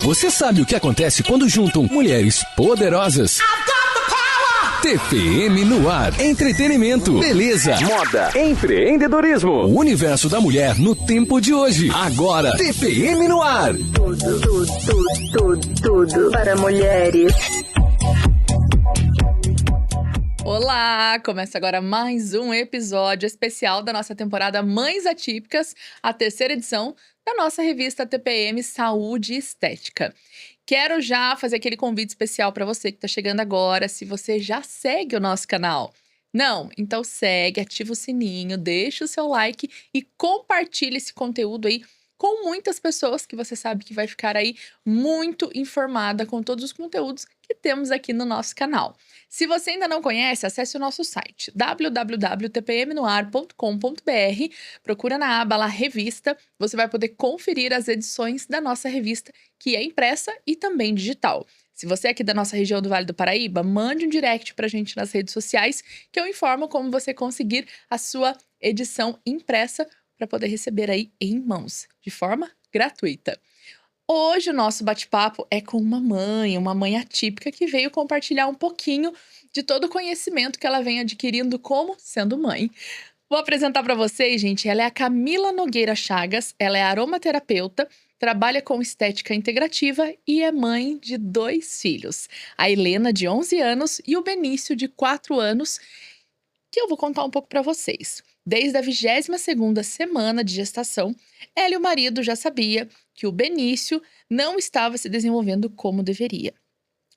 Você sabe o que acontece quando juntam mulheres poderosas? TPM no ar. Entretenimento, beleza, moda, empreendedorismo. O universo da mulher no tempo de hoje. Agora, TPM no ar. Tudo para mulheres. Olá! Começa agora mais um episódio especial da nossa temporada Mães Atípicas, a terceira edição da nossa revista TPM Saúde e Estética. Quero já fazer aquele convite especial para você que está chegando agora, se você já segue o nosso canal. Não? Então segue, ativa o sininho, deixa o seu like e compartilha esse conteúdo aí com muitas pessoas que você sabe que vai ficar aí muito informada com todos os conteúdos que temos aqui no nosso canal. Se você ainda não conhece, acesse o nosso site www.tpmnoar.com.br, procura na aba lá Revista, você vai poder conferir as edições da nossa revista, que é impressa e também digital. Se você é aqui da nossa região do Vale do Paraíba, mande um direct pra gente nas redes sociais, que eu informo como você conseguir a sua edição impressa para poder receber aí em mãos, de forma gratuita. Hoje o nosso bate-papo é com uma mãe atípica que veio compartilhar um pouquinho de todo o conhecimento que ela vem adquirindo como sendo mãe. Vou apresentar para vocês, gente, ela é a Camila Nogueira Chagas, ela é aromaterapeuta, trabalha com estética integrativa e é mãe de 2 filhos. A Helena, de 11 anos, e o Benício, de 4 anos, que eu vou contar um pouco para vocês. Desde a 22ª semana de gestação, ela e o marido já sabia que o Benício não estava se desenvolvendo como deveria.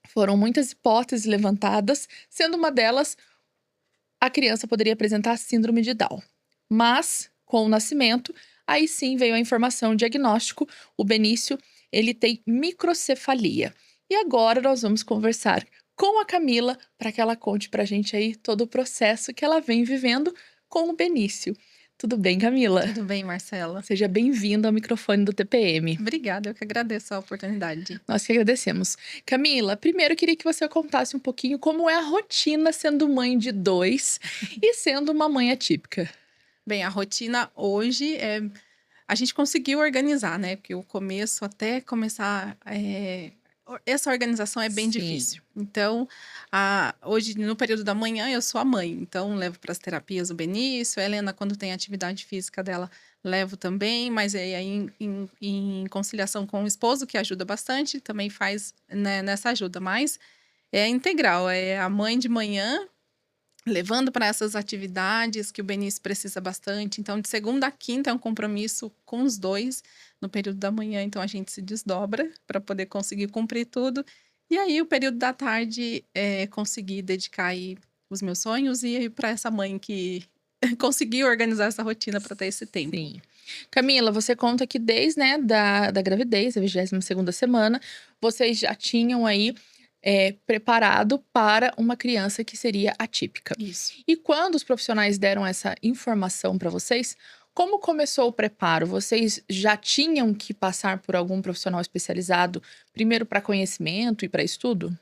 Foram muitas hipóteses levantadas, sendo uma delas a criança poderia apresentar síndrome de Down. Mas, com o nascimento, aí sim veio a informação, o diagnóstico, o Benício, ele tem microcefalia. E agora nós vamos conversar com a Camila para que ela conte pra gente aí todo o processo que ela vem vivendo com o Benício. Tudo bem, Camila? Tudo bem, Marcela. Seja bem-vinda ao microfone do TPM. Obrigada, eu que agradeço a oportunidade. Nós que agradecemos. Camila, primeiro eu queria que você contasse um pouquinho como é a rotina sendo mãe de 2 e sendo uma mãe atípica. Bem, a rotina hoje é... A gente conseguiu organizar, né? Porque o começo, até começar... Essa organização é bem difícil. Então, hoje, no período da manhã, eu sou a mãe. Então, levo para as terapias o Benício. A Helena, quando tem atividade física dela, levo também. Mas aí, em conciliação com o esposo, que ajuda bastante, também faz, né, nessa ajuda. Mas é integral. É a mãe de manhã, levando para essas atividades que o Benício precisa bastante. Então, de segunda a quinta é um compromisso com os 2 no período da manhã. Então, a gente se desdobra para poder conseguir cumprir tudo. E aí, o período da tarde, conseguir dedicar aí os meus sonhos e para essa mãe que conseguiu organizar essa rotina para ter esse tempo. Sim. Camila, você conta que desde, né, da gravidez, a 22ª semana, vocês já tinham aí preparado para uma criança que seria atípica. Isso. E quando os profissionais deram essa informação para vocês, como começou o preparo? Vocês já tinham que passar por algum profissional especializado, primeiro para conhecimento e para estudo?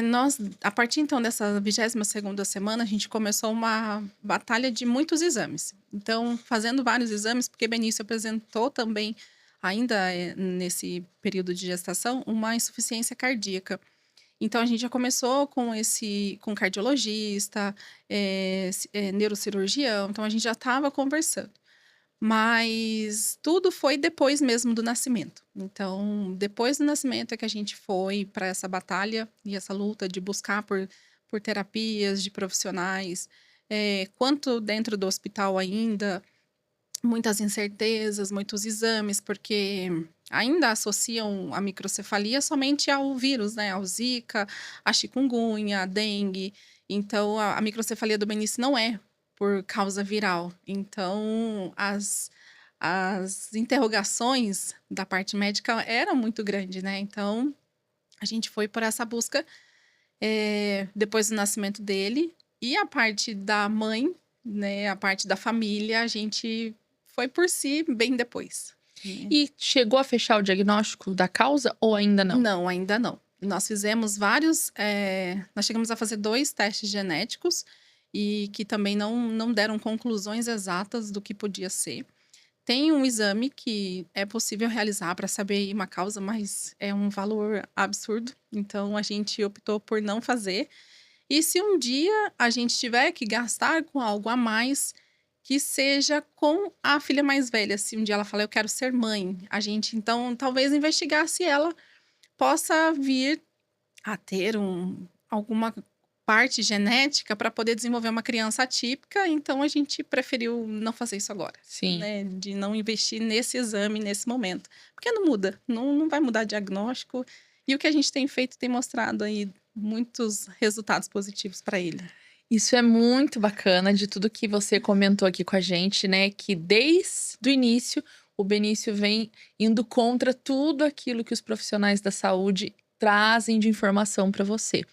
Nós, a partir então dessa 22ª semana, a gente começou uma batalha de muitos exames. Então, fazendo vários exames, porque Benício apresentou também, ainda nesse período de gestação, uma insuficiência cardíaca. Então, a gente já começou com cardiologista, neurocirurgião. Então, a gente já estava conversando. Mas tudo foi depois mesmo do nascimento. Então, depois do nascimento é que a gente foi para essa batalha e essa luta de buscar por terapias de profissionais. Quanto dentro do hospital ainda, muitas incertezas, muitos exames, porque ainda associam a microcefalia somente ao vírus, né? Ao Zika, a chikungunya, a dengue. Então, a microcefalia do Benício não é por causa viral. Então, as interrogações da parte médica eram muito grandes, né? Então, a gente foi por essa busca depois do nascimento dele. E a parte da mãe, né? A parte da família, a gente foi por si bem depois. E chegou a fechar o diagnóstico da causa ou ainda não? Não, ainda não. Nós fizemos vários... nós chegamos a fazer 2 testes genéticos e que também não deram conclusões exatas do que podia ser. Tem um exame que é possível realizar para saber aí uma causa, mas é um valor absurdo. Então, a gente optou por não fazer. E se um dia a gente tiver que gastar com algo a mais, que seja com a filha mais velha. Se um dia ela falar, eu quero ser mãe, a gente então talvez investigar se ela possa vir a ter alguma parte genética para poder desenvolver uma criança atípica. Então a gente preferiu não fazer isso agora, Sim. né? De não investir nesse exame nesse momento. Porque não muda, não vai mudar diagnóstico. E o que a gente tem feito tem mostrado aí muitos resultados positivos para ele. Isso é muito bacana de tudo que você comentou aqui com a gente, né? Que desde o início o Benício vem indo contra tudo aquilo que os profissionais da saúde trazem de informação para você.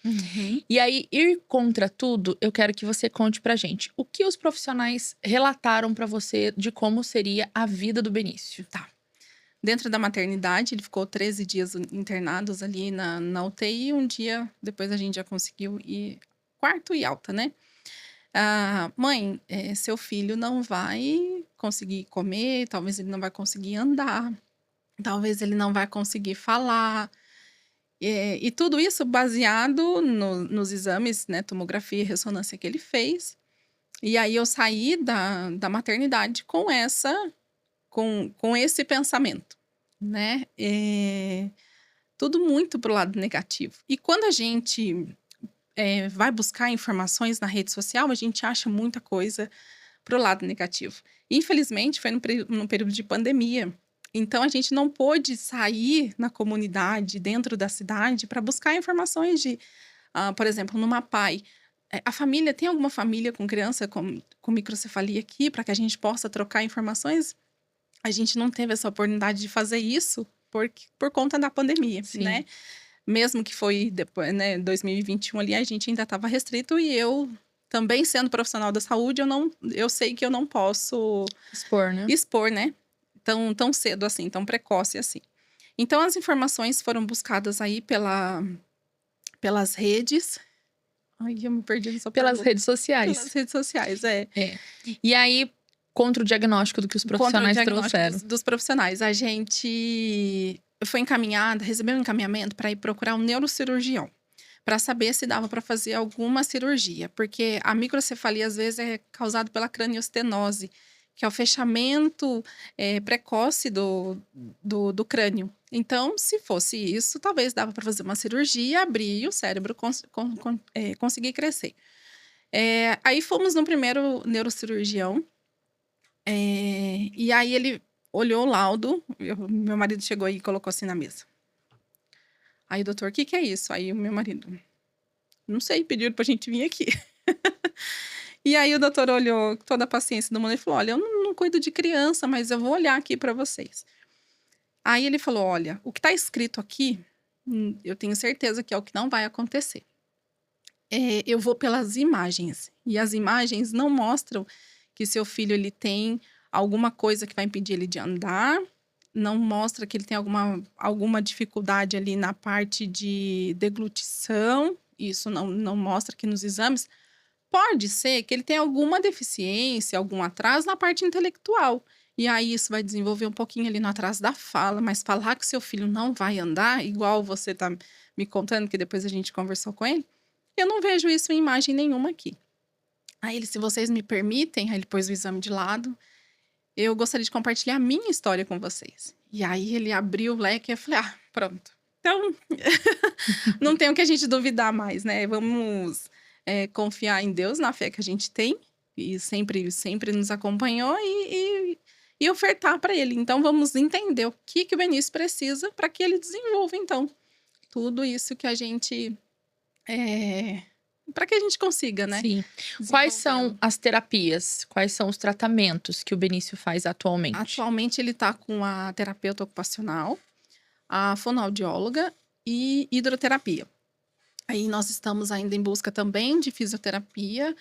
E aí, ir contra tudo, eu quero que você conte pra gente o que os profissionais relataram para você de como seria a vida do Benício. Tá. Dentro da maternidade, ele ficou 13 dias internados ali na UTI. Um dia depois a gente já conseguiu ir quarto e alta, né? Mãe, seu filho não vai conseguir comer, talvez ele não vai conseguir andar, talvez ele não vai conseguir falar. E tudo isso baseado nos exames, né? Tomografia e ressonância que ele fez. E aí eu saí da maternidade com esse pensamento, né? Tudo muito pro lado negativo. E quando a gente vai buscar informações na rede social, a gente acha muita coisa pro lado negativo. Infelizmente, foi num período de pandemia. Então, a gente não pôde sair na comunidade, dentro da cidade, para buscar informações de, por exemplo, numa PAI. Tem alguma família com criança com microcefalia aqui, para que a gente possa trocar informações? A gente não teve essa oportunidade de fazer isso por conta da pandemia, Sim. né? Mesmo que foi depois, né, 2021 ali, a gente ainda estava restrito. E eu, também sendo profissional da saúde, eu sei que eu não posso expor, né? Tão cedo assim, tão precoce assim. Então, as informações foram buscadas aí pelas redes. Ai, eu me perdi nessa Pelas pergunta. redes sociais. Pelas redes sociais, E aí, contra o diagnóstico do que os profissionais trouxeram. Dos profissionais. A gente foi encaminhada, recebeu um encaminhamento para ir procurar um neurocirurgião, para saber se dava para fazer alguma cirurgia. Porque a microcefalia, às vezes, é causada pela craniostenose, que é o fechamento precoce do crânio. Então, se fosse isso, talvez dava para fazer uma cirurgia, abrir e o cérebro conseguir crescer. Aí fomos no primeiro neurocirurgião, e aí ele olhou o laudo, meu marido chegou aí e colocou assim na mesa. Aí, doutor, o que é isso? Aí o meu marido, não sei, pediram pra gente vir aqui. E aí o doutor olhou com toda a paciência do mundo e falou, olha, eu não cuido de criança, mas eu vou olhar aqui para vocês. Aí ele falou, olha, o que está escrito aqui, eu tenho certeza que é o que não vai acontecer. Eu vou pelas imagens. E as imagens não mostram que seu filho ele tem alguma coisa que vai impedir ele de andar, não mostra que ele tem alguma dificuldade ali na parte de deglutição, isso não mostra aqui nos exames. Pode ser que ele tenha alguma deficiência, algum atraso na parte intelectual. E aí isso vai desenvolver um pouquinho ali no atraso da fala, mas falar que seu filho não vai andar, igual você tá me contando, que depois a gente conversou com ele, eu não vejo isso em imagem nenhuma aqui. Aí ele, se vocês me permitem, aí ele pôs o exame de lado, eu gostaria de compartilhar a minha história com vocês. E aí ele abriu o leque e eu falei, pronto. Então, não tem o que a gente duvidar mais, né? Vamos confiar em Deus, na fé que a gente tem. E sempre nos acompanhou e ofertar para ele. Então, vamos entender o que o Benício precisa para que ele desenvolva, então, tudo isso que a gente... para que a gente consiga, né? Sim. Quais são as terapias? Quais são os tratamentos que o Benício faz atualmente? Atualmente, ele está com a terapeuta ocupacional, a fonoaudióloga e hidroterapia. Aí nós estamos ainda em busca também de fisioterapia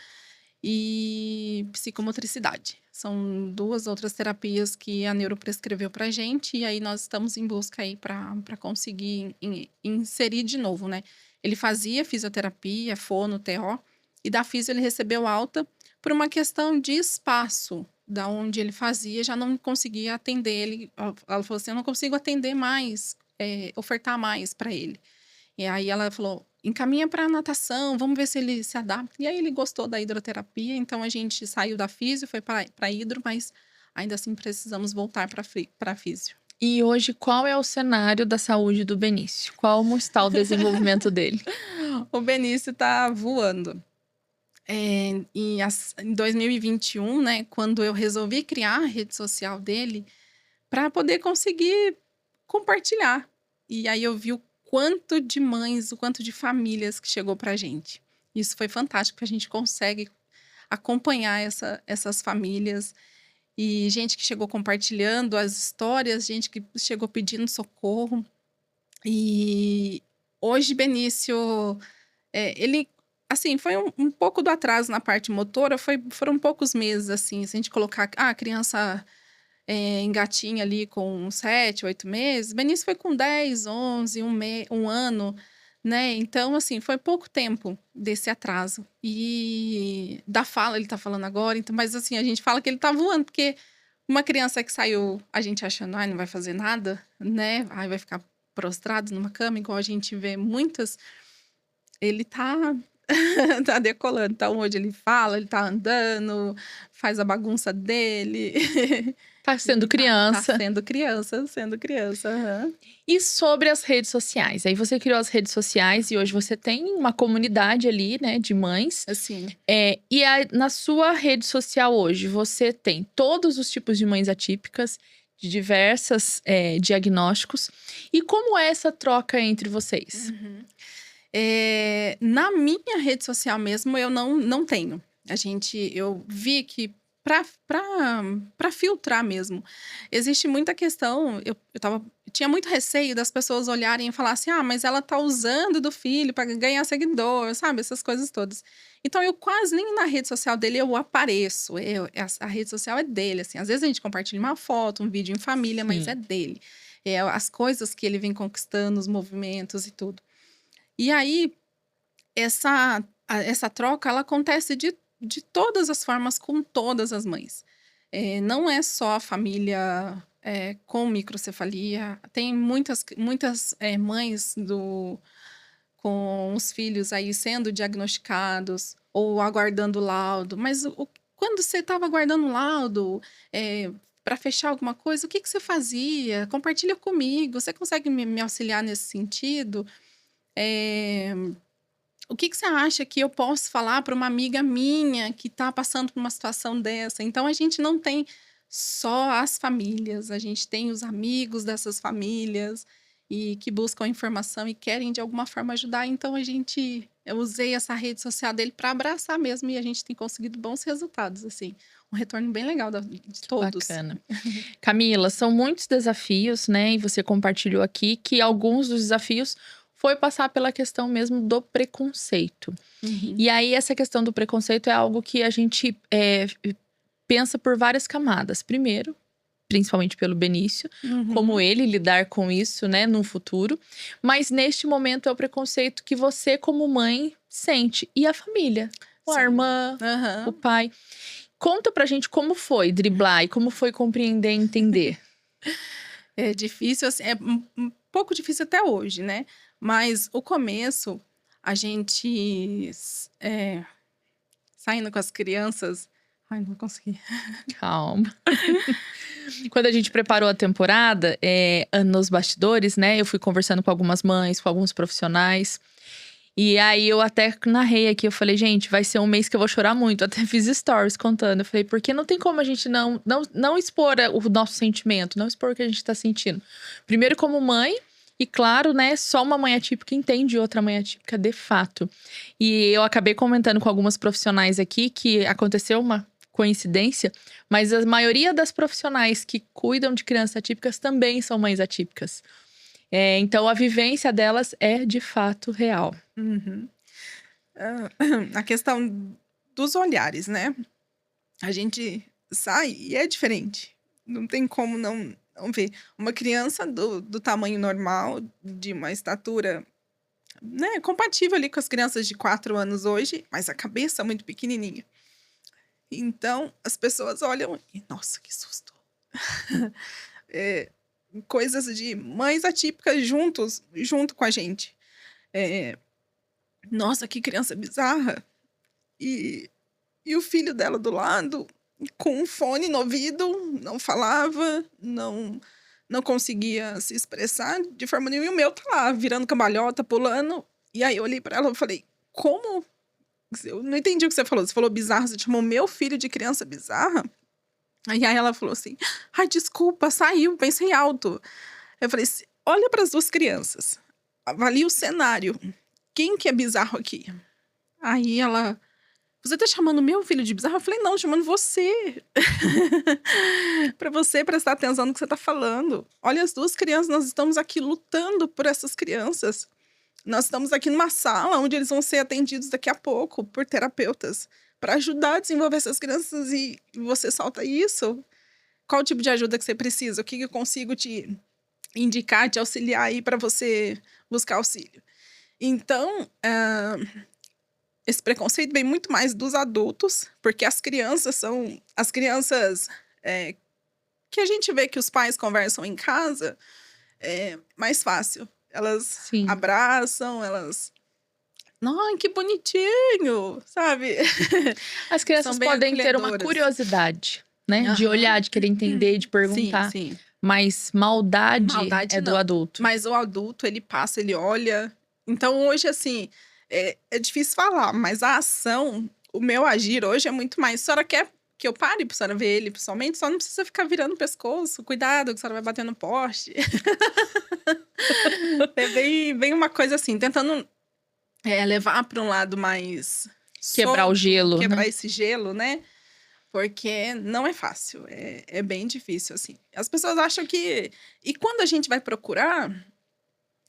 e psicomotricidade. São 2 outras terapias que a neuro prescreveu pra gente, e aí nós estamos em busca aí para conseguir inserir de novo, né? Ele fazia fisioterapia, fono, TO, e da fisio ele recebeu alta por uma questão de espaço. da onde ele fazia, já não conseguia atender ele. Ela falou assim, eu não consigo atender mais, ofertar mais para ele. E aí ela falou, encaminha para natação, vamos ver se ele se adapta. E aí ele gostou da hidroterapia, então a gente saiu da físio, foi para hidro, mas ainda assim precisamos voltar para físio. E hoje, qual é o cenário da saúde do Benício? Como está o desenvolvimento dele? O Benício tá voando. Em 2021, né, quando eu resolvi criar a rede social dele, para poder conseguir compartilhar. E aí eu vi o quanto de mães, o quanto de famílias que chegou pra gente. Isso foi fantástico, porque a gente consegue acompanhar essas famílias. E gente que chegou compartilhando as histórias, gente que chegou pedindo socorro. E hoje, Benício, ele, assim, foi um pouco do atraso na parte motora, foram poucos meses, assim, se a gente colocar, a criança engatinha ali com 7, 8 meses, Benício foi com 10, 11, um ano, né? Então, assim, foi pouco tempo desse atraso. E da fala, ele tá falando agora, então, mas assim, a gente fala que ele tá voando, porque uma criança que saiu, a gente achando, não vai fazer nada, né? Vai ficar prostrado numa cama, igual a gente vê muitas, ele tá tá decolando. Então, hoje ele fala, ele tá andando, faz a bagunça dele. Tá sendo criança. Tá sendo criança. Uhum. E sobre as redes sociais? Aí você criou as redes sociais e hoje você tem uma comunidade ali, né, de mães. Assim. Na sua rede social hoje, você tem todos os tipos de mães atípicas, de diversos diagnósticos. E como é essa troca entre vocês? Uhum. Na minha rede social mesmo, eu não tenho. Eu vi que para filtrar mesmo, existe muita questão. Eu tinha muito receio das pessoas olharem e falar assim: mas ela tá usando do filho para ganhar seguidor, sabe? Essas coisas todas. Então, eu quase nem na rede social dele eu apareço. A rede social é dele, assim. Às vezes a gente compartilha uma foto, um vídeo em família, mas é dele. As coisas que ele vem conquistando, os movimentos e tudo. E aí, essa troca, ela acontece de todas as formas com todas as mães. Não é só a família com microcefalia. Tem muitas mães com os filhos aí sendo diagnosticados ou aguardando laudo. Mas quando você estava aguardando laudo para fechar alguma coisa, o que você fazia? Compartilha comigo. Você consegue me auxiliar nesse sentido? O que você acha que eu posso falar para uma amiga minha que está passando por uma situação dessa? Então, a gente não tem só as famílias, a gente tem os amigos dessas famílias e que buscam informação e querem, de alguma forma, ajudar. Então, eu usei essa rede social dele para abraçar mesmo e a gente tem conseguido bons resultados, assim. Um retorno bem legal de todos. Bacana. Camila, são muitos desafios, né? E você compartilhou aqui que alguns dos desafios foi passar pela questão mesmo do preconceito. Uhum. E aí, essa questão do preconceito é algo que a gente pensa por várias camadas. Primeiro, principalmente pelo Benício, como ele lidar com isso, né, no futuro. Mas neste momento é o preconceito que você, como mãe, sente. E a família, a irmã, o pai. Conta pra gente como foi driblar e como foi compreender e entender. É difícil, assim, é um pouco difícil até hoje, né? Mas o começo, a gente saindo com as crianças... Ai, não consegui. Calma. Quando a gente preparou a temporada, nos bastidores, né? Eu fui conversando com algumas mães, com alguns profissionais. E aí, eu até narrei aqui, eu falei, gente, vai ser um mês que eu vou chorar muito. Eu até fiz stories contando. Eu falei, porque não tem como a gente não expor o nosso sentimento, não expor o que a gente tá sentindo. Primeiro, como mãe, e claro, né, só uma mãe atípica entende outra mãe atípica de fato. E eu acabei comentando com algumas profissionais aqui que aconteceu uma coincidência, mas a maioria das profissionais que cuidam de crianças atípicas também são mães atípicas. Então, a vivência delas é de fato real. A questão dos olhares, né? A gente sai e é diferente. Não tem como não ver. Uma criança do tamanho normal, de uma estatura, né, compatível ali com as crianças de 4 anos hoje, mas a cabeça muito pequenininha. Então, as pessoas olham e, nossa, que susto. É, coisas de mães atípicas junto com a gente. É, nossa, que criança bizarra. E o filho dela do lado, com um fone no ouvido, não falava, não conseguia se expressar de forma nenhuma. E o meu tá lá, virando cambalhota, pulando. E aí eu olhei pra ela e falei, como? Eu não entendi o que você falou. Você falou bizarro, você chamou meu filho de criança bizarra? Aí ela falou assim, ai, desculpa, saiu, pensei alto. Eu falei assim, olha para as duas crianças, avalia o cenário. Quem que é bizarro aqui? Aí ela, você tá chamando meu filho de bizarro? Eu falei, não, chamando você. Para você prestar atenção no que você tá falando. Olha as duas crianças, nós estamos aqui lutando por essas crianças. Nós estamos aqui numa sala onde eles vão ser atendidos daqui a pouco por terapeutas para ajudar a desenvolver essas crianças e você solta isso. Qual tipo de ajuda que você precisa? O que eu consigo te indicar, te auxiliar aí para você buscar auxílio? Então, esse preconceito vem muito mais dos adultos, porque as crianças são... As crianças que a gente vê que os pais conversam em casa, é mais fácil. Elas Sim. abraçam, elas... Ai, que bonitinho, sabe? As crianças São bem podem ter uma acolhedoras. curiosidade, né? De Aham. olhar, de querer entender, de perguntar. Sim, sim. Mas maldade é do não. adulto. Mas o adulto, ele passa, ele olha. Então, hoje, assim, é difícil falar, mas a ação, o meu agir hoje é muito mais. A senhora quer que eu pare pra senhora ver ele pessoalmente? Só não precisa ficar virando o pescoço. Cuidado, que a senhora vai bater no poste. É bem uma coisa assim, tentando levar para um lado mais... Quebrar o gelo, Quebrar né? esse gelo, né? Porque não é fácil, é bem difícil, assim. As pessoas acham que... E quando a gente vai procurar...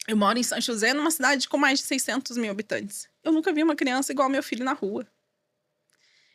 Eu moro em São José, numa cidade com mais de 600 mil habitantes. Eu nunca vi uma criança igual ao meu filho na rua.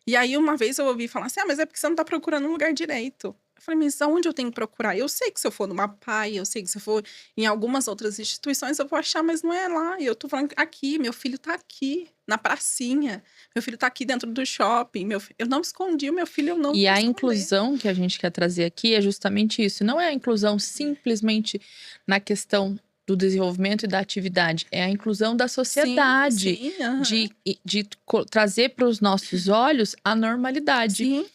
E aí, uma vez eu ouvi falar assim, mas é porque você não tá procurando um lugar direito. Eu falei, mas aonde eu tenho que procurar? Eu sei que se eu for numa PAI, eu sei que se eu for em algumas outras instituições, eu vou achar, mas não é lá. E eu tô falando aqui, meu filho tá aqui, na pracinha. Meu filho tá aqui dentro do shopping. Eu não escondi o meu filho, eu não E vou a esconder. inclusão que a gente quer trazer aqui é justamente isso. Não é a inclusão simplesmente na questão do desenvolvimento e da atividade. É a inclusão da sociedade. Sim, aham. De trazer para os nossos olhos a normalidade. Sim.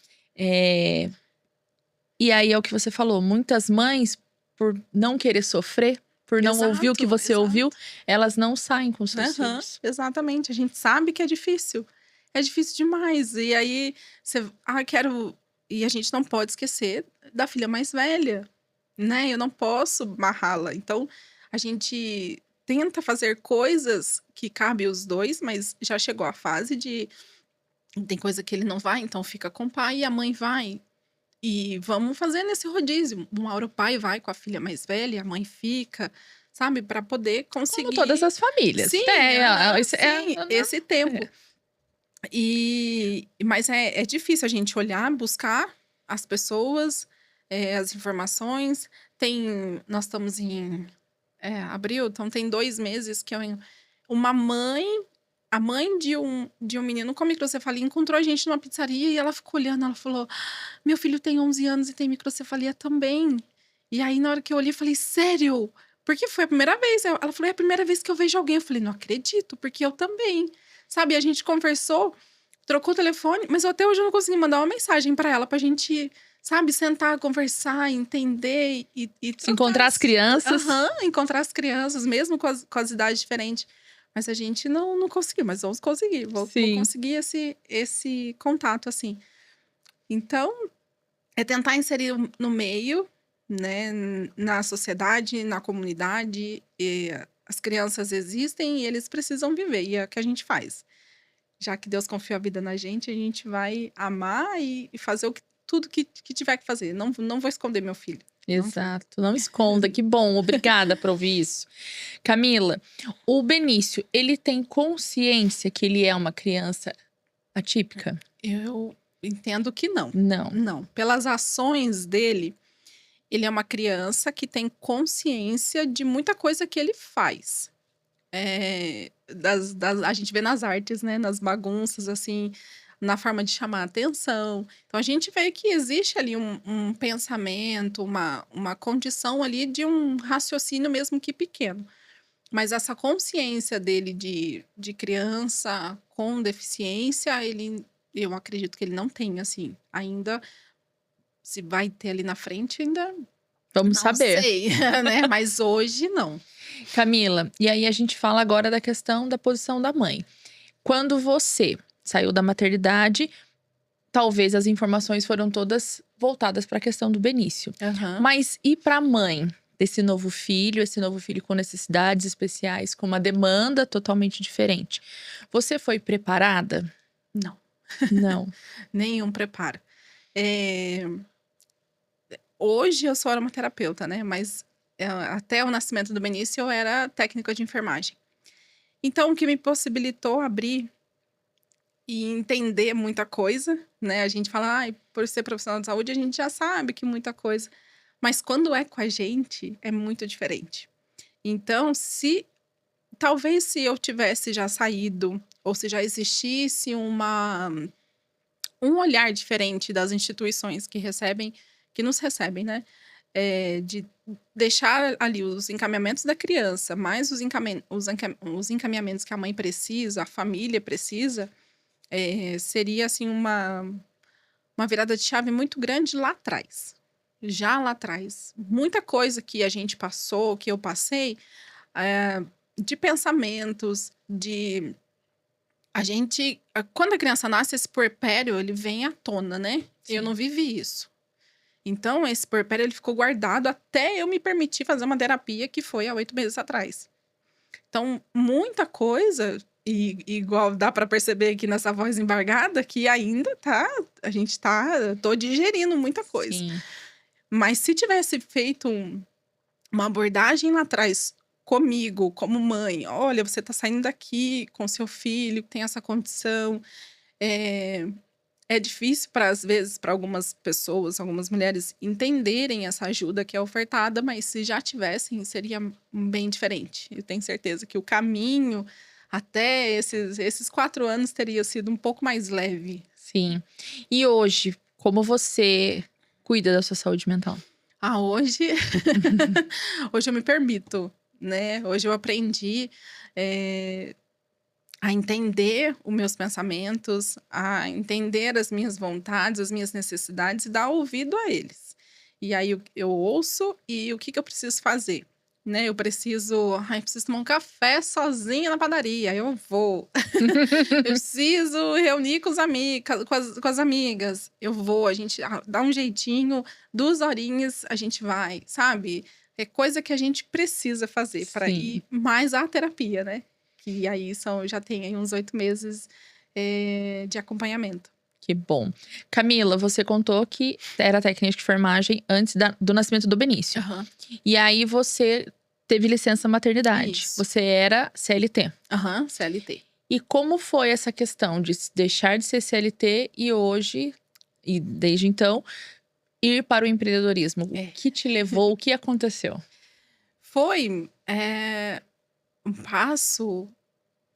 E aí é o que você falou. Muitas mães, por não querer sofrer, por não ouvir o que você Exato. ouviu, elas não saem com seus Aham, filhos. exatamente. A gente sabe que é difícil. É difícil demais. E aí, você... quero... E a gente não pode esquecer da filha mais velha, né? Eu não posso barrá-la. Então, a gente tenta fazer coisas que cabem os dois, mas já chegou a fase de... Tem coisa que ele não vai, então fica com o pai e a mãe vai. E vamos fazer nesse rodízio. Uma hora o pai vai com a filha mais velha, a mãe fica, sabe? Para poder conseguir... Como todas as famílias. Sim, esse tempo. Mas é difícil a gente olhar, buscar as pessoas, as informações. Nós estamos em abril, então tem 2 meses que uma mãe... A mãe de um menino com microcefalia encontrou a gente numa pizzaria e ela ficou olhando, ela falou, meu filho tem 11 anos e tem microcefalia também. E aí, na hora que eu olhei, eu falei, sério? Porque foi a primeira vez. Ela falou, é a primeira vez que eu vejo alguém. Eu falei, não acredito, porque eu também. Sabe, a gente conversou, trocou o telefone, mas até hoje eu não consegui mandar uma mensagem pra ela, pra gente, sabe, sentar, conversar, entender e encontrar as crianças. Encontrar as crianças, mesmo com as idades diferentes. Mas a gente não conseguiu, mas vamos conseguir. Vou conseguir esse contato, assim. Então, é tentar inserir no meio, né? Na sociedade, na comunidade. E as crianças existem e eles precisam viver. E é o que a gente faz. Já que Deus confiou a vida na gente, a gente vai amar e fazer tudo que tiver que fazer. Não vou esconder meu filho. Exato, não esconda, que bom, obrigada por ouvir isso. Camila, o Benício, ele tem consciência que ele é uma criança atípica? Eu entendo que não. Não. Pelas ações dele, ele é uma criança que tem consciência de muita coisa que ele faz. A gente vê nas artes, né? Nas bagunças, assim. na forma de chamar a atenção. Então, a gente vê que existe ali um pensamento, uma condição ali de um raciocínio mesmo que pequeno. Mas essa consciência dele de criança com deficiência, eu acredito que ele não tem, assim, ainda. Se vai ter ali na frente, ainda Vamos não saber. sei, né? Mas hoje não. Camila, e aí a gente fala agora da questão da posição da mãe. Quando você saiu da maternidade, talvez as informações foram todas voltadas para a questão do Benício. Aham. Mas e para a mãe desse novo filho, esse novo filho com necessidades especiais, com uma demanda totalmente diferente? Você foi preparada? Não, Não. nenhum preparo. Hoje eu sou aromaterapeuta, né? Mas até o nascimento do Benício eu era técnica de enfermagem. Então, o que me possibilitou abrir e entender muita coisa, né? A gente fala, por ser profissional de saúde, a gente já sabe que muita coisa. Mas quando é com a gente, é muito diferente. Então, talvez se eu tivesse já saído, ou se já existisse um olhar diferente das instituições que nos recebem, né? De deixar ali os encaminhamentos da criança, mais os encaminhamentos que a mãe precisa, a família precisa, seria assim uma virada de chave muito grande lá atrás. Já lá atrás. Muita coisa que a gente passou, que eu passei, de pensamentos, quando a criança nasce, esse puerpério, ele vem à tona, né? Sim. Eu não vivi isso. Então, esse puerpério, ele ficou guardado até eu me permitir fazer uma terapia, que foi há 8 meses atrás. Então, muita coisa, e igual dá para perceber aqui nessa voz embargada, que ainda tô digerindo muita coisa. Sim. Mas se tivesse feito uma abordagem lá atrás comigo, como mãe, olha, você tá saindo daqui com seu filho, tem essa condição. É difícil, às vezes, para algumas pessoas, algumas mulheres, entenderem essa ajuda que é ofertada, mas se já tivessem, seria bem diferente. Eu tenho certeza que o caminho até esses 4 anos teria sido um pouco mais leve. Sim. E hoje, como você cuida da sua saúde mental? Hoje eu me permito, né? Hoje eu aprendi a entender os meus pensamentos, a entender as minhas vontades, as minhas necessidades e dar ouvido a eles. E aí eu ouço e o que eu preciso fazer, né? Eu preciso tomar um café sozinha na padaria, eu vou. Eu preciso reunir com com as amigas, eu vou. A gente dá um jeitinho, 2 horinhas a gente vai, sabe? É coisa que a gente precisa fazer para ir mais à terapia, né? Que aí já tem aí uns 8 meses de acompanhamento. Que bom. Camila, você contou que era técnica de enfermagem antes do nascimento do Benício. Aham. E aí você teve licença maternidade. Isso. Você era CLT. Aham, CLT. E como foi essa questão de deixar de ser CLT e hoje, e desde então, ir para o empreendedorismo? O que te levou? O que aconteceu? Foi um passo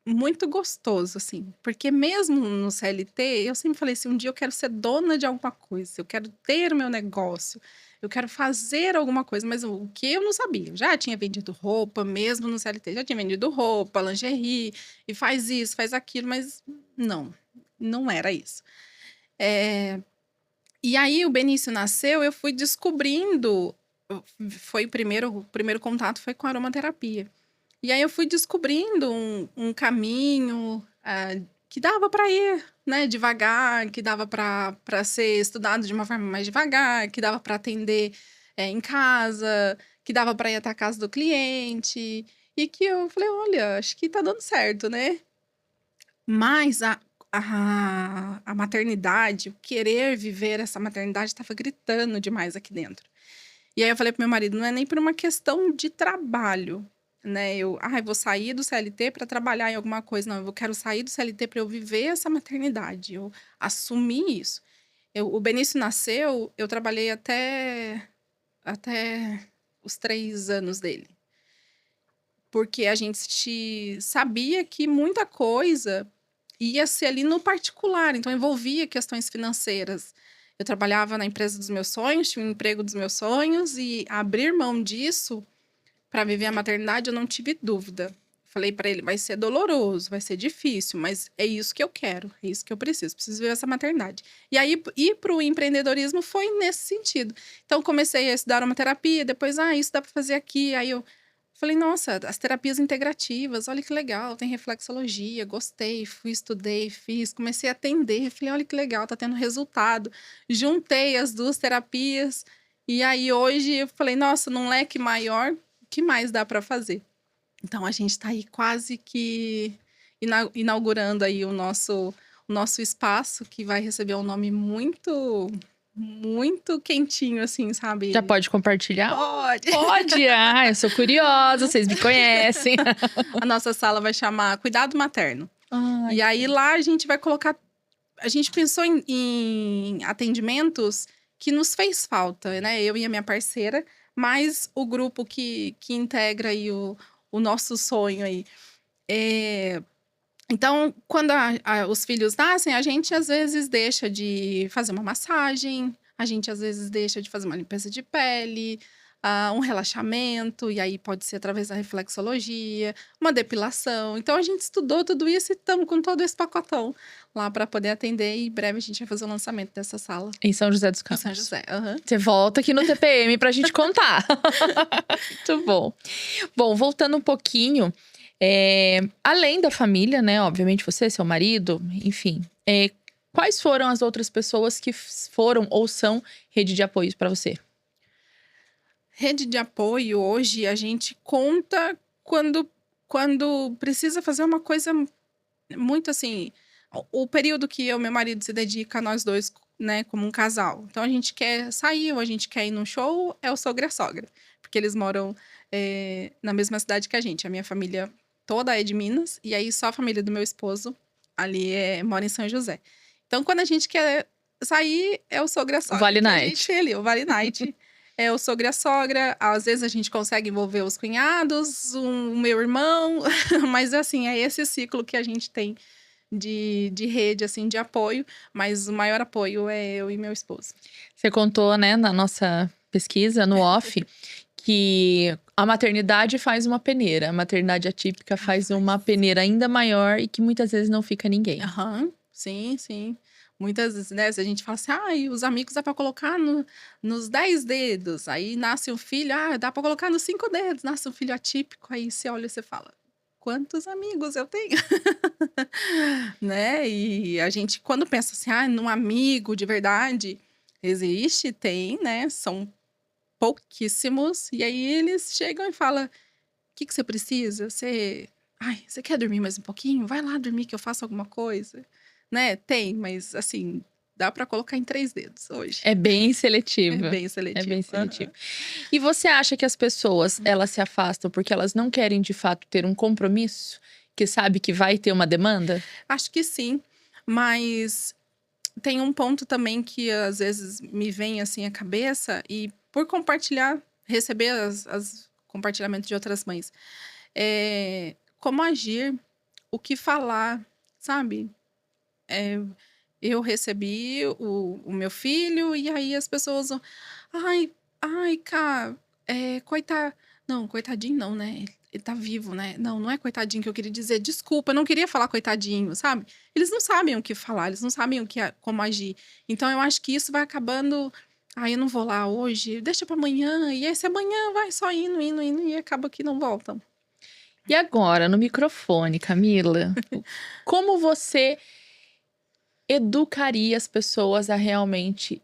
muito gostoso, assim. Porque mesmo no CLT, eu sempre falei assim, um dia eu quero ser dona de alguma coisa. Eu quero ter o meu negócio. Eu quero fazer alguma coisa. Mas o que eu não sabia. Eu já tinha vendido roupa, mesmo no CLT. Já tinha vendido roupa, lingerie. E faz isso, faz aquilo. Mas não era isso. E aí, o Benício nasceu, eu fui descobrindo... o primeiro contato foi com a aromaterapia. E aí eu fui descobrindo um caminho que dava para ir, né, devagar, que dava para ser estudado de uma forma mais devagar, que dava para atender em casa, que dava para ir até a casa do cliente. E que eu falei, olha, acho que tá dando certo, né? Mas a maternidade, o querer viver essa maternidade estava gritando demais aqui dentro. E aí eu falei pro meu marido, não é nem por uma questão de trabalho, né? Eu vou sair do CLT para trabalhar em alguma coisa. Não, eu quero sair do CLT para eu viver essa maternidade. Eu assumi isso. O Benício nasceu, eu trabalhei até os 3 anos dele. Porque a gente sabia que muita coisa ia ser ali no particular, então envolvia questões financeiras. Eu trabalhava na empresa dos meus sonhos, tinha um emprego dos meus sonhos, e abrir mão disso para viver a maternidade, eu não tive dúvida. Falei para ele, vai ser doloroso, vai ser difícil, mas é isso que eu quero, é isso que eu preciso viver essa maternidade. E aí, ir para o empreendedorismo foi nesse sentido. Então, comecei a estudar uma terapia, depois, isso dá para fazer aqui. Aí eu falei, nossa, as terapias integrativas, olha que legal, tem reflexologia, gostei, estudei, fiz, comecei a atender, falei, olha que legal, tá tendo resultado. Juntei as duas terapias, e aí hoje eu falei, nossa, num leque maior, o que mais dá para fazer? Então, a gente está aí quase que inaugurando aí o nosso espaço, que vai receber um nome muito, muito quentinho, assim, sabe? Já pode compartilhar? Pode! Pode! Eu sou curiosa, vocês me conhecem. A nossa sala vai chamar Cuidado Materno. Ai, e aí, lá a gente vai colocar... A gente pensou em atendimentos que nos fez falta, né? Eu e a minha parceira, mas o grupo que integra aí o nosso sonho aí. Então, quando os filhos nascem, a gente às vezes deixa de fazer uma massagem, a gente às vezes deixa de fazer uma limpeza de pele, um relaxamento, e aí pode ser através da reflexologia, uma depilação. Então, a gente estudou tudo isso e estamos com todo esse pacotão lá para poder atender. E em breve a gente vai fazer o lançamento dessa sala. Em São José dos Em Campos. São José, aham. Você volta aqui no TPM pra gente contar. Muito bom. Bom, voltando um pouquinho, além da família, né? Obviamente você, seu marido, enfim. Quais foram as outras pessoas que foram ou são rede de apoio para você? Rede de apoio, hoje, a gente conta quando precisa fazer uma coisa muito assim... O período que eu e meu marido se dedica a nós dois, né, como um casal. Então, a gente quer sair ou a gente quer ir num show, é o sogro e a sogra. Porque eles moram na mesma cidade que a gente. A minha família toda é de Minas. E aí, só a família do meu esposo ali mora em São José. Então, quando a gente quer sair, é o sogro e a sogra. O Vale A Night. gente ali, o Vale Night. É o sogro e a sogra. Às vezes, a gente consegue envolver os cunhados, o meu irmão. Mas, assim, é esse ciclo que a gente tem de rede, assim, de apoio. Mas o maior apoio é eu e meu esposo. Você contou, né, na nossa pesquisa, no off, que a maternidade faz uma peneira. A maternidade atípica faz uma peneira ainda maior e que muitas vezes não fica ninguém. Aham, sim, sim. Muitas vezes, né, a gente fala assim, os amigos dá pra colocar nos 10 dedos. Aí nasce um filho, dá pra colocar nos 5 dedos. Nasce um filho atípico, aí você olha e você fala, quantos amigos eu tenho? Né? E a gente, quando pensa assim, num amigo de verdade, existe, tem, né? São pouquíssimos. E aí eles chegam e falam, o que você precisa? Você quer dormir mais um pouquinho? Vai lá dormir que eu faço alguma coisa. Né? Tem, mas assim, dá pra colocar em 3 dedos hoje. É bem seletivo. É bem seletivo. É bem seletivo. E você acha que as pessoas, elas se afastam porque elas não querem, de fato, ter um compromisso? Que sabe que vai ter uma demanda? Acho que sim, mas tem um ponto também que às vezes me vem assim à cabeça, e por compartilhar, receber as compartilhamentos de outras mães, como agir, o que falar, sabe? Eu recebi o meu filho, e aí as pessoas vão, cara, coitado. Não, coitadinho não, né? Ele tá vivo, né? Não, não é coitadinho que eu queria dizer. Desculpa, eu não queria falar coitadinho, sabe? Eles não sabem o que falar, eles não sabem como agir. Então, eu acho que isso vai acabando... eu não vou lá hoje, deixa pra amanhã. E esse amanhã vai só indo, e acaba que não voltam. E agora, no microfone, Camila, como você educaria as pessoas a realmente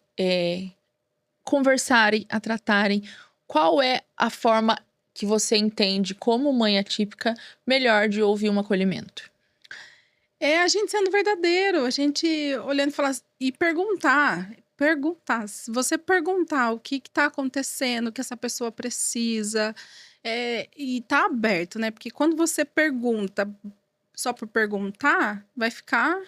conversarem, a tratarem? Qual é a forma que você entende como mãe atípica melhor de ouvir um acolhimento? A gente sendo verdadeiro, a gente olhando e falar e perguntar. Se você perguntar o que tá acontecendo, o que essa pessoa precisa, e tá aberto, né? Porque quando você pergunta só por perguntar, vai ficar...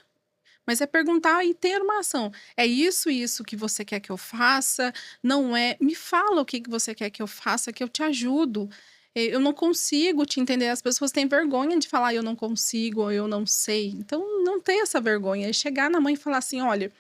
Mas é perguntar e ter uma ação. É isso que você quer que eu faça? Não é? Me fala o que você quer que eu faça, que eu te ajudo. Eu não consigo te entender. As pessoas têm vergonha de falar eu não consigo, ou eu não sei. Então, não ter essa vergonha. É chegar na mãe e falar assim, olha,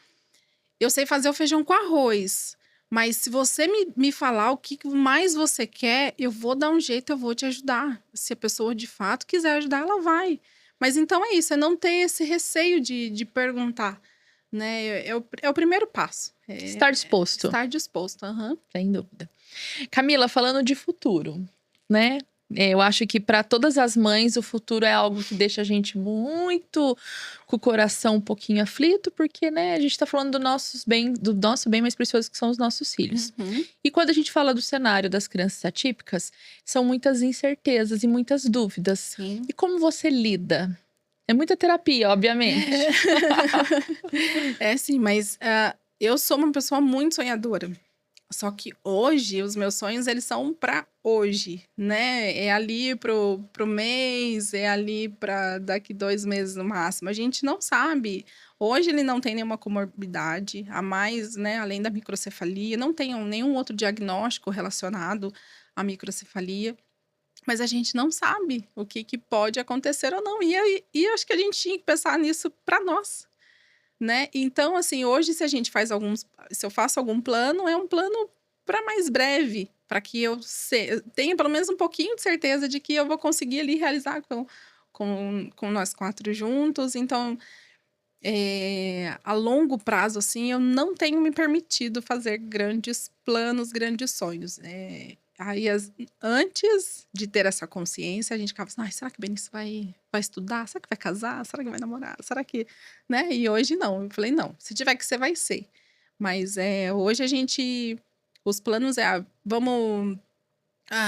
eu sei fazer o feijão com arroz, mas se você me falar o que mais você quer, eu vou dar um jeito, eu vou te ajudar. Se a pessoa de fato quiser ajudar, ela vai. Mas então é isso, é não ter esse receio de perguntar, né? É o primeiro passo. Estar disposto. Estar disposto, aham. Sem dúvida. Camila, falando de futuro, né? Eu acho que para todas as mães o futuro é algo que deixa a gente muito com o coração um pouquinho aflito, porque, né, a gente tá falando do nosso bem mais precioso, que são os nossos filhos. Uhum. E quando a gente fala do cenário das crianças atípicas, são muitas incertezas e muitas dúvidas. Sim. E como você lida? É muita terapia, obviamente. Sim, mas eu sou uma pessoa muito sonhadora. Só que hoje, os meus sonhos, eles são para hoje, né? É ali pro mês, é ali para daqui 2 meses no máximo. A gente não sabe. Hoje ele não tem nenhuma comorbidade, a mais, né? Além da microcefalia, não tem nenhum outro diagnóstico relacionado à microcefalia. Mas a gente não sabe o que pode acontecer ou não. E acho que a gente tinha que pensar nisso para nós. Né? Então, assim, hoje se eu faço algum plano, é um plano para mais breve, para que eu tenha pelo menos um pouquinho de certeza de que eu vou conseguir ali realizar com nós 4 juntos. Então, a longo prazo, assim, eu não tenho me permitido fazer grandes planos, grandes sonhos. Aí, antes de ter essa consciência, a gente ficava assim, será que o Benício vai estudar? Será que vai casar? Será que vai namorar? Será que... né? E hoje não. Eu falei, não, se tiver que ser, vai ser. Mas hoje os planos vamos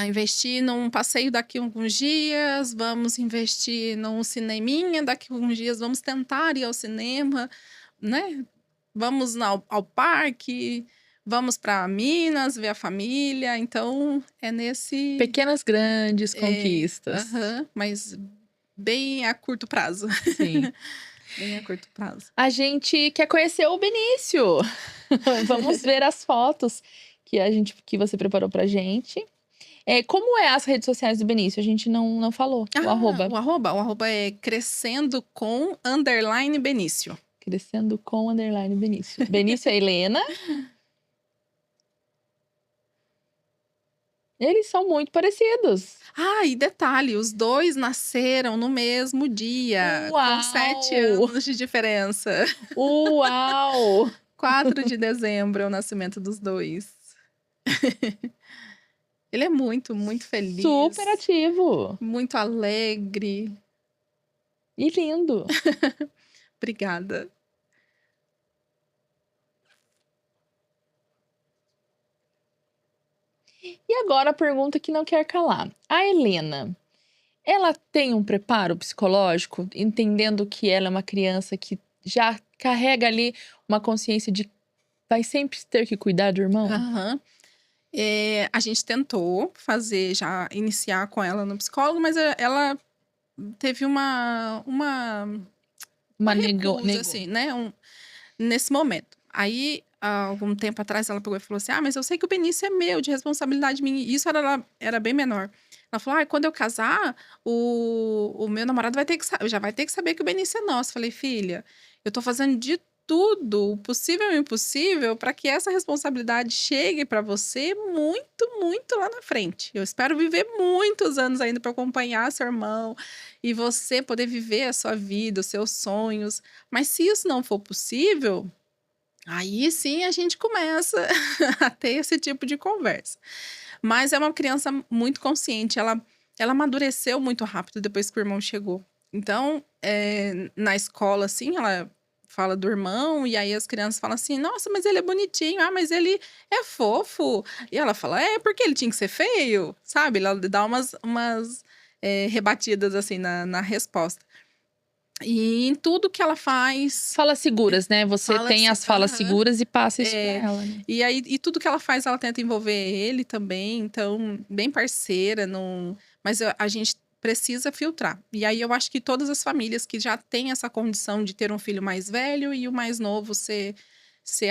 investir num passeio daqui a alguns dias, vamos investir num cineminha daqui a alguns dias, vamos tentar ir ao cinema, né? Vamos ao parque... Vamos para Minas, ver a família. Então, é nesse... Pequenas, grandes conquistas. Mas bem a curto prazo. Sim. Bem a curto prazo. A gente quer conhecer o Benício. Vamos ver as fotos que você preparou pra gente. Como é as redes sociais do Benício? A gente não falou. O arroba. O arroba é crescendo_Benício. Crescendo_Benício. Benício é Helena. Eles são muito parecidos. E detalhe, os dois nasceram no mesmo dia. Uau! Com 7 anos de diferença. Uau! 4 de dezembro é o nascimento dos dois. Ele é muito, muito feliz. Super ativo. Muito alegre. E lindo. Obrigada. E agora a pergunta que não quer calar. A Helena, ela tem um preparo psicológico, entendendo que ela é uma criança que já carrega ali uma consciência de vai sempre ter que cuidar do irmão? A gente tentou iniciar com ela no psicólogo, mas ela teve uma recusa, assim, né? Nesse momento. Aí, há algum tempo atrás, ela pegou e falou assim, mas eu sei que o Benício é meu, de responsabilidade minha. E isso era bem menor. Ela falou, quando eu casar, o meu namorado já vai ter que saber que o Benício é nosso. Eu falei, filha, eu tô fazendo de tudo, o possível e o impossível, para que essa responsabilidade chegue para você muito, muito lá na frente. Eu espero viver muitos anos ainda para acompanhar seu irmão e você poder viver a sua vida, os seus sonhos. Mas se isso não for possível, aí sim a gente começa a ter esse tipo de conversa. Mas é uma criança muito consciente, ela amadureceu muito rápido depois que o irmão chegou. Então, na escola, assim, ela fala do irmão, e aí as crianças falam assim, nossa, mas ele é bonitinho, mas ele é fofo. E ela fala, porque ele tinha que ser feio, sabe? Ela dá umas rebatidas, assim, na resposta. E em tudo que ela faz... Falas seguras, né? Você tem as falas seguras e passa isso pra ela, né? E tudo que ela faz, ela tenta envolver ele também. Então, bem parceira. Mas a gente precisa filtrar. E aí, eu acho que todas as famílias que já têm essa condição de ter um filho mais velho e o mais novo ser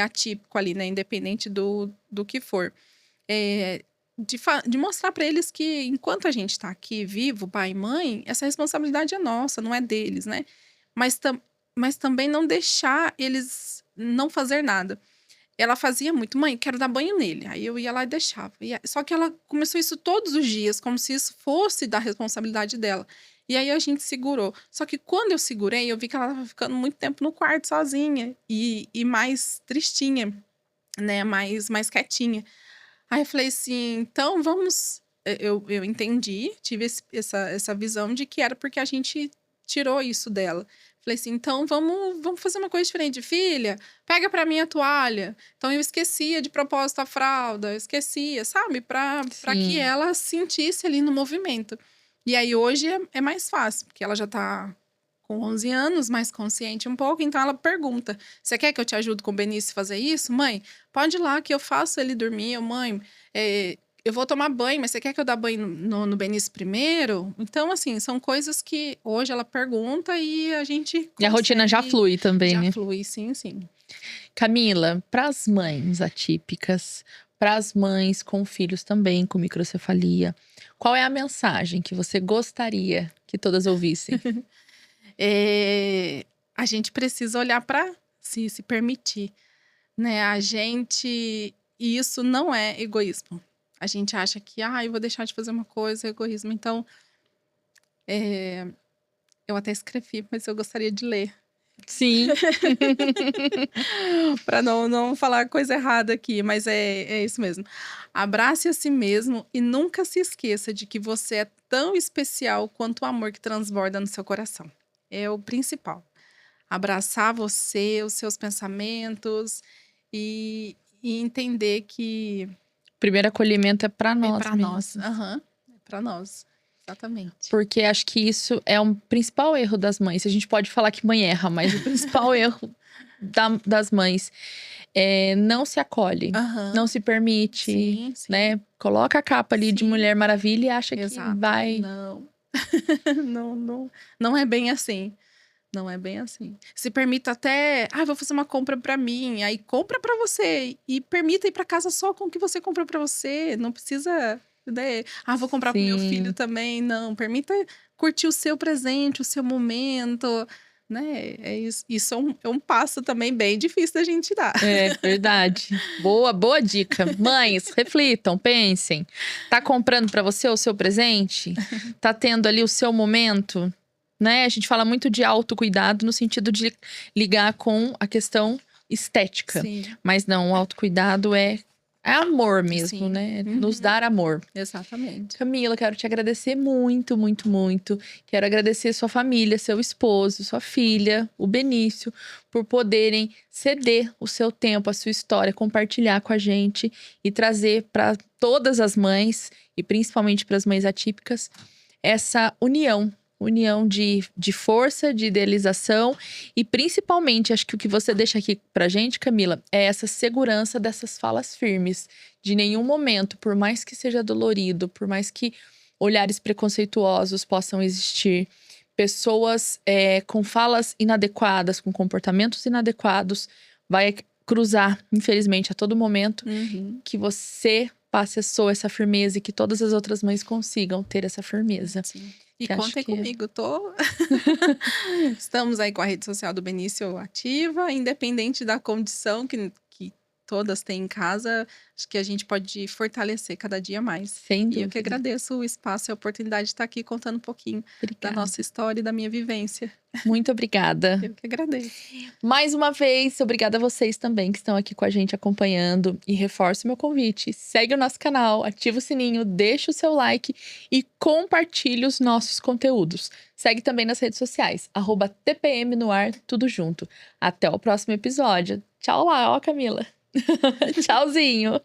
atípico ali, né? Independente do que for. de mostrar para eles que enquanto a gente está aqui vivo, pai e mãe, essa responsabilidade é nossa, não é deles, né? Mas também não deixar eles não fazer nada. Ela fazia muito, mãe, quero dar banho nele. Aí eu ia lá e deixava. Só que ela começou isso todos os dias, como se isso fosse da responsabilidade dela. E aí a gente segurou. Só que quando eu segurei, eu vi que ela estava ficando muito tempo no quarto sozinha. E mais tristinha, né? Mais quietinha. Aí eu falei assim, então vamos... Eu entendi, tive essa visão de que era porque a gente tirou isso dela. Falei assim, então vamos fazer uma coisa diferente. Filha, pega pra mim a toalha. Então eu esquecia de propósito a fralda, eu esquecia, sabe? Pra que ela sentisse ali no movimento. E aí hoje é mais fácil, porque ela já tá com 11 anos, mais consciente um pouco. Então ela pergunta, você quer que eu te ajude com o Benício a fazer isso? Mãe, pode ir lá que eu faço ele dormir. Mãe, eu vou tomar banho, mas você quer que eu dê banho no Benício primeiro? Então, assim, são coisas que hoje ela pergunta e a gente E a rotina já flui também, né? Já flui, sim. Camila, para as mães atípicas, para as mães com filhos também com microcefalia, qual é a mensagem que você gostaria que todas ouvissem? A gente precisa olhar para si, se permitir, né? E isso não é egoísmo. A gente acha que, eu vou deixar de fazer uma coisa, é egoísmo. Então, eu até escrevi, mas eu gostaria de ler. Sim. Para não falar coisa errada aqui, mas é isso mesmo. Abrace a si mesmo e nunca se esqueça de que você é tão especial quanto o amor que transborda no seu coração. É o principal. Abraçar você, os seus pensamentos e entender que... O primeiro acolhimento é para nós. É para nós. É para nós. Exatamente. Porque acho que isso é um principal erro das mães. A gente pode falar que mãe erra, mas o principal erro das mães é não se acolhe, não se permite, sim. né? Coloca a capa ali de Mulher Maravilha e acha que vai... Não. Não é bem assim. Não é bem assim. Se permita até... vou fazer uma compra pra mim. Aí compra pra você. E permita ir pra casa só com o que você comprou pra você. Não precisa... né? Vou comprar pro meu filho também. Não, permita curtir o seu presente, o seu momento. Né? Isso é um passo também bem difícil da gente dar. É verdade. Boa dica. Mães, reflitam, pensem. Tá comprando pra você o seu presente? Tá tendo ali o seu momento? Né? A gente fala muito de autocuidado no sentido de ligar com a questão estética. Sim. Mas não, o autocuidado é amor mesmo, né? Nos dar amor. Exatamente. Camila, quero te agradecer muito, muito, muito. Quero agradecer sua família, seu esposo, sua filha, o Benício, por poderem ceder o seu tempo, a sua história, compartilhar com a gente e trazer para todas as mães, e principalmente para as mães atípicas, essa união de força, de idealização e principalmente, acho que o que você deixa aqui pra gente, Camila, é essa segurança dessas falas firmes. De nenhum momento, por mais que seja dolorido, por mais que olhares preconceituosos possam existir, pessoas com falas inadequadas, com comportamentos inadequados, vai cruzar, infelizmente, a todo momento, que você passe essa firmeza e que todas as outras mães consigam ter essa firmeza. Sim. E contem comigo, Estamos aí com a rede social do Benício ativa, independente da condição que todas têm em casa, acho que a gente pode fortalecer cada dia mais. Sem dúvida. E eu que agradeço o espaço e a oportunidade de estar aqui contando um pouquinho da nossa história e da minha vivência. Muito obrigada. Eu que agradeço. Mais uma vez, obrigada a vocês também que estão aqui com a gente acompanhando. E reforço meu convite. Segue o nosso canal, ativa o sininho, deixa o seu like e compartilhe os nossos conteúdos. Segue também nas redes sociais, @TPM no ar, tudo junto. Até o próximo episódio. Tchau lá, Camila. Tchauzinho.